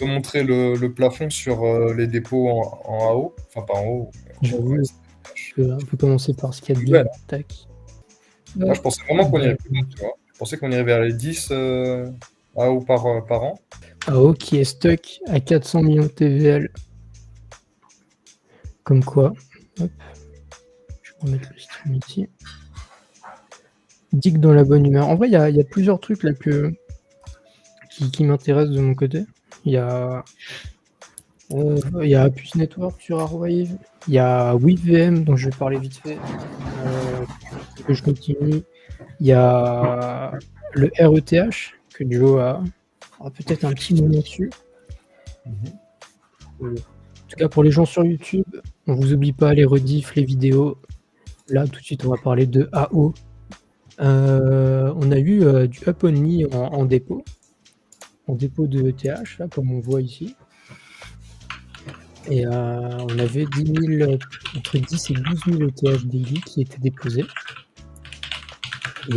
peux montrer le plafond sur les dépôts en AO. Enfin, pas en haut. J'avoue, on peut commencer par ce qu'il y a de Ouais. bien. Tac. Moi, je pensais vraiment qu'on irait plus loin, tu vois. Je pensais qu'on irait vers les 10 AO par an. AO qui est stuck à 400 millions de TVL. Comme quoi. Hop. Je vais remettre le stream ici. Dick dans la bonne humeur. En vrai, il y a plusieurs trucs là qui m'intéressent de mon côté. Il y a Apus Network sur Arwave. Il y a WeVM dont je vais parler vite fait. Que je continue. Il y a le RETH que Joe aura peut-être un petit moment dessus. En tout cas, pour les gens sur YouTube, on vous oublie pas les rediffs, les vidéos. Là, tout de suite, on va parler de AO. On a eu du Up Only en dépôt de ETH, là, comme on voit ici. Et on avait 10 000, entre 10 et 12 000 ETH daily qui étaient déposés.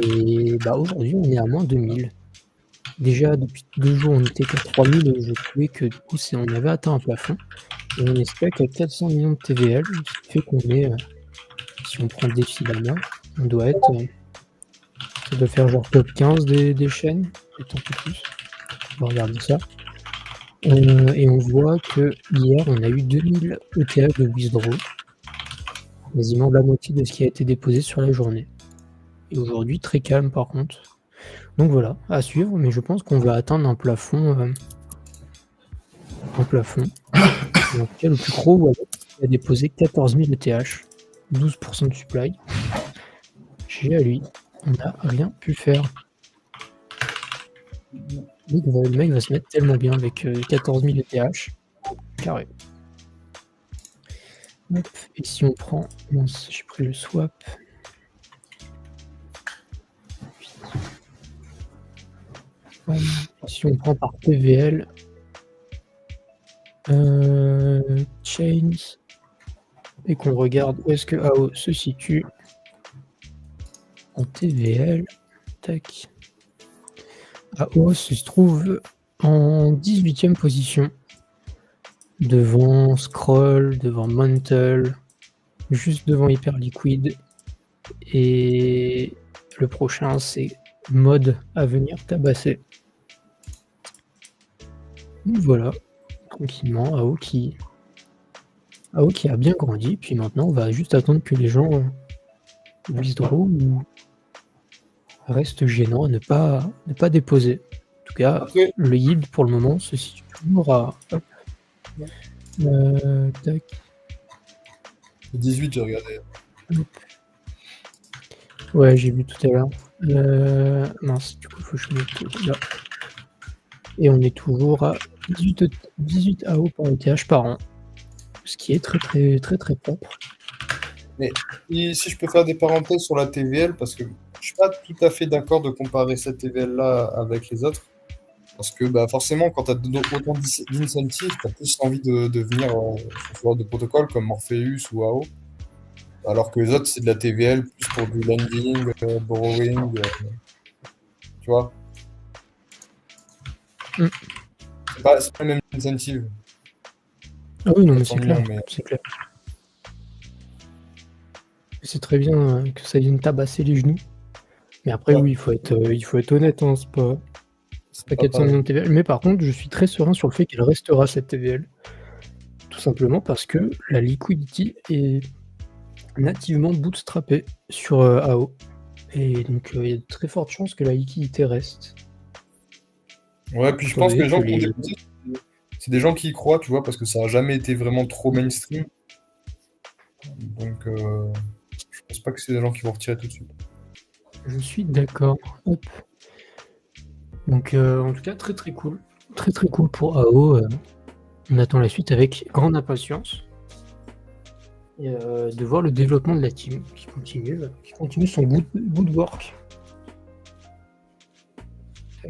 Et aujourd'hui, on est à moins 2000. Déjà, depuis 2 jours, on était qu'à 3000 et je trouvais que du coup, on avait atteint un plafond. Et on espère qu'à 400 millions de TVL, ce qui fait qu'on est, si on prend défilamment, on doit être, ça doit faire genre top 15 des chaînes, peut-être un peu plus. On va regarder ça. Et on voit que hier, on a eu 2000 ETH de withdraw, quasiment la moitié de ce qui a été déposé sur la journée. Et aujourd'hui, très calme par contre. Donc voilà, à suivre, mais je pense qu'on va atteindre un plafond. Dans lequel le plus gros wallet a déposé 14 000 ETH, 12% de supply. Chez à lui, on n'a rien pu faire. Donc, le mec va se mettre tellement bien avec 14 000 ETH. Carré. Hop. Et si on prend... Mince, j'ai pris le swap. Si on prend par TVL, Chains, et qu'on regarde où est-ce que AO se situe en TVL, tac. AO se trouve en 18e position, devant Scroll, devant Mantle, juste devant Hyperliquid, et le prochain c'est Mode à venir tabasser. Donc voilà, tranquillement, AO qui a bien grandi, puis maintenant on va juste attendre que les gens withdraw ou restent gênants à ne pas déposer. En tout cas, okay. Le yield pour le moment se situe toujours à... tac. 18, j'ai regardé. Ouais, j'ai vu tout à l'heure. Mince, du coup, il faut que je mette là. Et on est toujours à 18 AO par ETH par an. Ce qui est très, très, très, très propre. Mais si je peux faire des parenthèses sur la TVL, parce que je suis pas tout à fait d'accord de comparer cette TVL-là avec les autres. Parce que forcément, quand tu as autant d'incentives, tu as plus envie de venir sur de protocoles comme Morpheus ou AO. Alors que les autres, c'est de la TVL plus pour du lending, borrowing, tu vois. C'est pas le même incentive. Ah oui, non, mais c'est clair. C'est clair. C'est très bien que ça vienne tabasser les genoux. Mais après, oui, il faut être honnête, hein, c'est pas 400 millions de TVL. Mais par contre, je suis très serein sur le fait qu'elle restera cette TVL. Tout simplement parce que la liquidity est nativement bootstrappée sur AO. Et donc, il y a de très fortes chances que la liquidité reste. Ouais, puis je pense que les gens qui ont déposé, c'est des gens qui y croient, tu vois, parce que ça n'a jamais été vraiment trop mainstream. Donc, je pense pas que c'est des gens qui vont retirer tout de suite. Je suis d'accord. Hop. Donc, en tout cas, très très cool. Très très cool pour AO. On attend la suite avec grande impatience. Et de voir le développement de la team qui continue son good work.